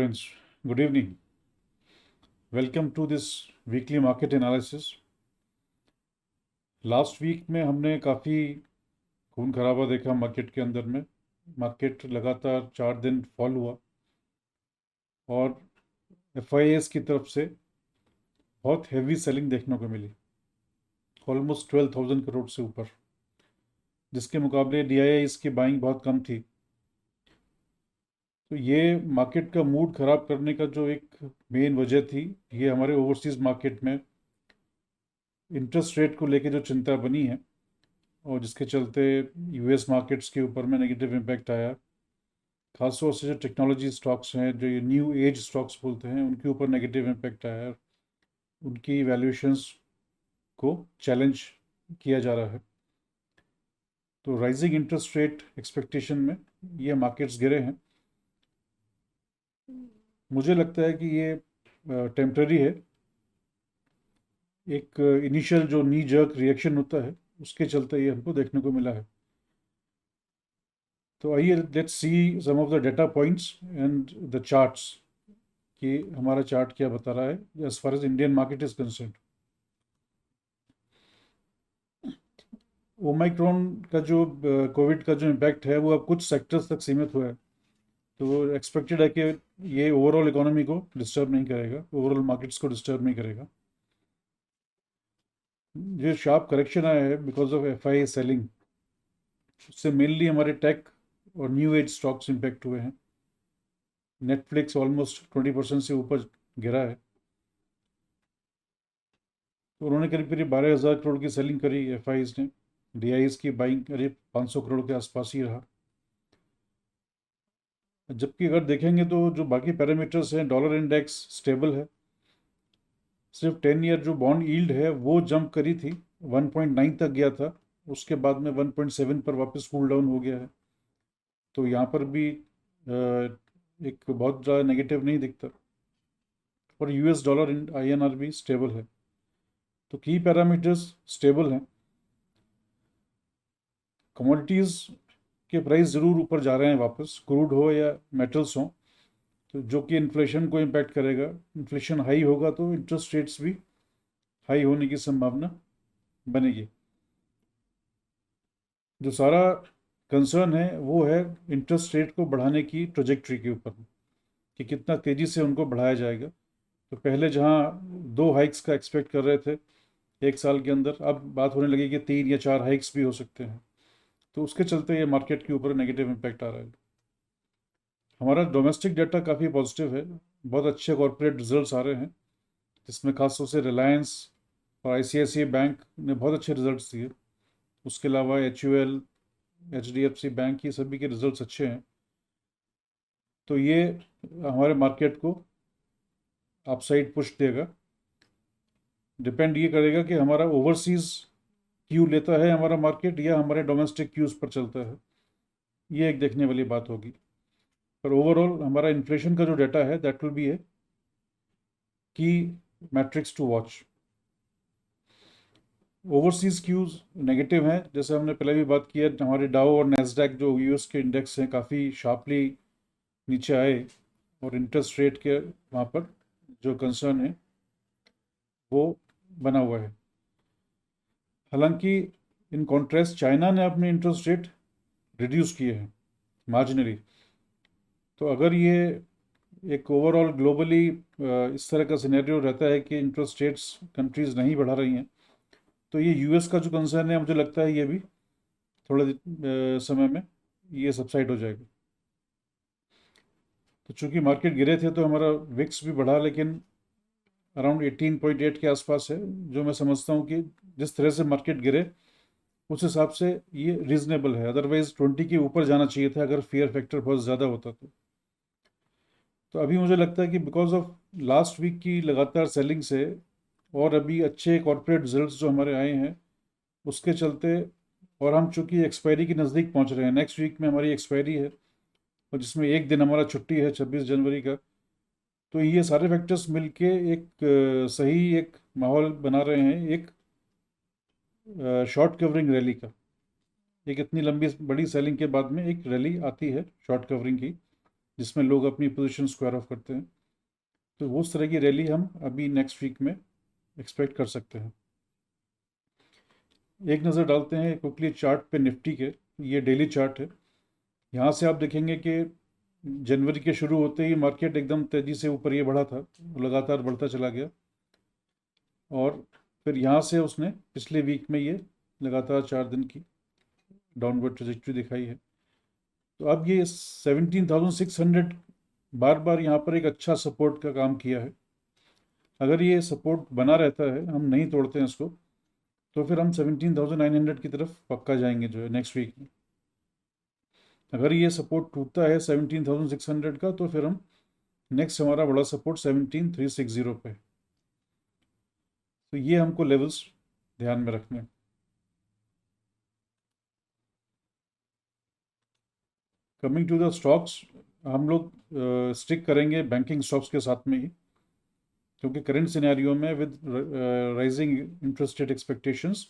friends, good evening. Welcome to this weekly market analysis. Last week में हमने काफ़ी खून खराबा देखा मार्केट के अंदर में। मार्केट लगातार 4 दिन फॉल हुआ और एफआईएस की तरफ से बहुत हैवी सेलिंग देखने को मिली, ऑलमोस्ट 12,000 करोड़ से ऊपर, जिसके मुकाबले डीआईआईस की बाइंग बहुत कम थी। तो ये मार्केट का मूड ख़राब करने का जो एक मेन वजह थी, ये हमारे ओवरसीज़ मार्केट में इंटरेस्ट रेट को लेके जो चिंता बनी है और जिसके चलते यूएस मार्केट्स के ऊपर में नेगेटिव इम्पैक्ट आया। खासतौर से जो टेक्नोलॉजी स्टॉक्स हैं, जो ये न्यू एज स्टॉक्स बोलते हैं, उनके ऊपर नेगेटिव इम्पैक्ट आया। उनकी वैल्यूएशंस को चैलेंज किया जा रहा है। तो राइजिंग इंटरेस्ट रेट एक्सपेक्टेशन में ये मार्केट्स गिरे हैं। मुझे लगता है कि ये टेम्प्रेरी है। एक इनिशियल जो नी जर्क रिएक्शन होता है, उसके चलते ये हमको देखने को मिला है। तो आइए let's see some of the data points and the charts कि हमारा चार्ट क्या बता रहा है as far as Indian market is concerned. Omicron का जो कोविड का जो इम्पैक्ट है वो अब कुछ सेक्टर्स तक सीमित हुआ है। तो एक्सपेक्टेड है कि ये ओवरऑल इकोनॉमी को डिस्टर्ब नहीं करेगा, ओवरऑल मार्केट्स को डिस्टर्ब नहीं करेगा। जो शार्प करेक्शन आया है बिकॉज ऑफ एफआई सेलिंग, उससे मेनली हमारे टेक और न्यू एज स्टॉक्स इम्पैक्ट हुए हैं। नेटफ्लिक्स ऑलमोस्ट 20% से ऊपर गिरा है। तो उन्होंने करीब करीब 12,000 करोड़ की सेलिंग करी एफआईज ने। डीआईज की बाइंग करीब 500 करोड़ के आसपास ही रहा। जबकि अगर देखेंगे तो जो बाकी पैरामीटर्स हैं, डॉलर इंडेक्स स्टेबल है। सिर्फ 10 ईयर जो बॉन्ड यील्ड है वो जंप करी थी, 1.9 तक गया था, उसके बाद में 1.7 पर वापस कूल डाउन हो गया है। तो यहाँ पर भी एक बहुत ज़्यादा नेगेटिव नहीं दिखता। और यूएस डॉलर आईएनआर भी स्टेबल है। तो की पैरामीटर्स स्टेबल हैं। कमोडिटीज़ के प्राइस ज़रूर ऊपर जा रहे हैं वापस, क्रूड हो या मेटल्स हो, तो जो कि इन्फ्लेशन को इम्पैक्ट करेगा। इन्फ्लेशन हाई होगा तो इंटरेस्ट रेट्स भी हाई होने की संभावना बनेगी। जो सारा कंसर्न है वो है इंटरेस्ट रेट को बढ़ाने की ट्रोजेक्ट्री के ऊपर, कि कितना तेज़ी से उनको बढ़ाया जाएगा। तो पहले जहाँ 2 हाइक्स का एक्सपेक्ट कर रहे थे 1 साल के अंदर, अब बात होने लगी कि 3 या 4 हाइक्स भी हो सकते हैं। तो उसके चलते ये मार्केट के ऊपर नेगेटिव इम्पैक्ट आ रहा है। हमारा डोमेस्टिक डाटा काफ़ी पॉजिटिव है। बहुत अच्छे कॉर्पोरेट रिजल्ट्स आ रहे हैं, जिसमें खासतौर से रिलायंस और आईसीआईसीआई बैंक ने बहुत अच्छे रिजल्ट्स दिए। उसके अलावा एचयूएल, एचडीएफसी बैंक, ये सभी के रिजल्ट्स अच्छे हैं। तो ये हमारे मार्केट को अपसाइड पुश देगा। डिपेंड ये करेगा कि हमारा ओवरसीज़ क्यू लेता है हमारा मार्केट या हमारे डोमेस्टिक क्यूज़ पर चलता है। ये एक देखने वाली बात होगी। पर ओवरऑल हमारा इन्फ्लेशन का जो डाटा है that will be a key metrics to watch. Overseas cues negative हैं, जैसे हमने पहले भी बात की है। हमारे डाउ और नैस्डैक जो यूएस के इंडेक्स हैं काफ़ी शार्पली नीचे आए, और इंटरेस्ट रेट के वहाँ पर जो कंसर्न है वो बना हुआ है। हालांकि इन कॉन्ट्रास्ट चाइना ने अपने इंटरेस्ट रेट रिड्यूस किए हैं मार्जिनली। तो अगर ये एक ओवरऑल ग्लोबली इस तरह का सिनेरियो रहता है कि इंटरेस्ट रेट्स कंट्रीज़ नहीं बढ़ा रही हैं, तो ये यूएस का जो कंसर्न है, मुझे लगता है ये भी थोड़े समय में ये सबसाइड हो जाएगा। तो चूंकि मार्केट गिरे थे तो हमारा विक्स भी बढ़ा, लेकिन अराउंड 18.8 के आसपास है, जो मैं समझता हूँ कि जिस तरह से मार्केट गिरे उस हिसाब से ये रीजनेबल है। अदरवाइज 20 के ऊपर जाना चाहिए था अगर फियर फैक्टर बहुत ज़्यादा होता तो अभी मुझे लगता है कि बिकॉज ऑफ लास्ट वीक की लगातार सेलिंग से और अभी अच्छे कॉर्पोरेट रिजल्ट्स जो हमारे आए हैं उसके चलते, और हम चूंकि एक्सपायरी के नज़दीक पहुंच रहे हैं, नेक्स्ट वीक में हमारी एक्सपायरी है और जिसमें एक दिन हमारा छुट्टी है 26 जनवरी का। तो ये सारे फैक्टर्स मिलके एक सही एक माहौल बना रहे हैं एक शॉर्ट कवरिंग रैली का। एक इतनी लंबी बड़ी सेलिंग के बाद में एक रैली आती है शॉर्ट कवरिंग की, जिसमें लोग अपनी पोजीशन स्क्वायर ऑफ करते हैं। तो उस तरह की रैली हम अभी नेक्स्ट वीक में एक्सपेक्ट कर सकते हैं। एक नज़र डालते हैं क्विकली चार्ट पे निफ्टी के। ये डेली चार्ट है। यहाँ से आप देखेंगे कि जनवरी के शुरू होते ही मार्केट एकदम तेज़ी से ऊपर ये बढ़ा था, लगातार बढ़ता चला गया, और फिर यहाँ से उसने पिछले वीक में ये लगातार 4 दिन की डाउनवर्ड ट्रेजेक्ट्री दिखाई है। तो अब ये 17,600 बार बार यहाँ पर एक अच्छा सपोर्ट का काम किया है। अगर ये सपोर्ट बना रहता है, हम नहीं तोड़ते हैं इसको, तो फिर हम 17,900 की तरफ पक्का जाएंगे जो है नेक्स्ट वीक में। अगर ये सपोर्ट टूटता है 17,600 का, तो फिर हम नेक्स्ट हमारा बड़ा सपोर्ट 17,360 पे है। तो ये हमको लेवल्स ध्यान में रखने हैं। कमिंग टू द स्टॉक्स, हम लोग स्टिक करेंगे बैंकिंग स्टॉक्स के साथ में ही, क्योंकि करंट सिनेरियो में with rising interest rate expectations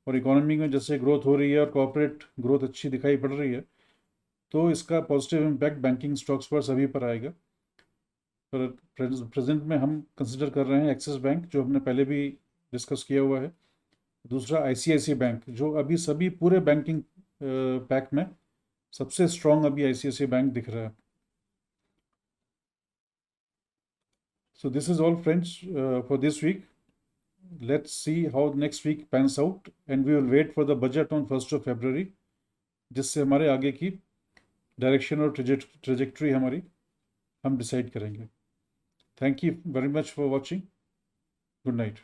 और इकोनॉमी में जैसे ग्रोथ हो रही है और कॉर्पोरेट ग्रोथ अच्छी दिखाई पड़ रही है, तो इसका पॉजिटिव इम्पैक्ट बैंकिंग स्टॉक्स पर सभी पर आएगा। पर प्रेजेंट में हम कंसिडर कर रहे हैं एक्सिस बैंक, जो हमने पहले भी डिस्कस किया हुआ है। दूसरा आईसीआईसी बैंक, जो अभी सभी पूरे बैंकिंग पैक में सबसे स्ट्रांग अभी आईसीआईसी बैंक दिख रहा है। So this is all, friends, for this week. Let's see how next week pans out, and we will wait for the budget on 1st of February, जिससे हमारे आगे की डायरेक्शन और ट्रेजेक्ट्री हमारी हम डिसाइड करेंगे। Thank you very much for watching. Good night.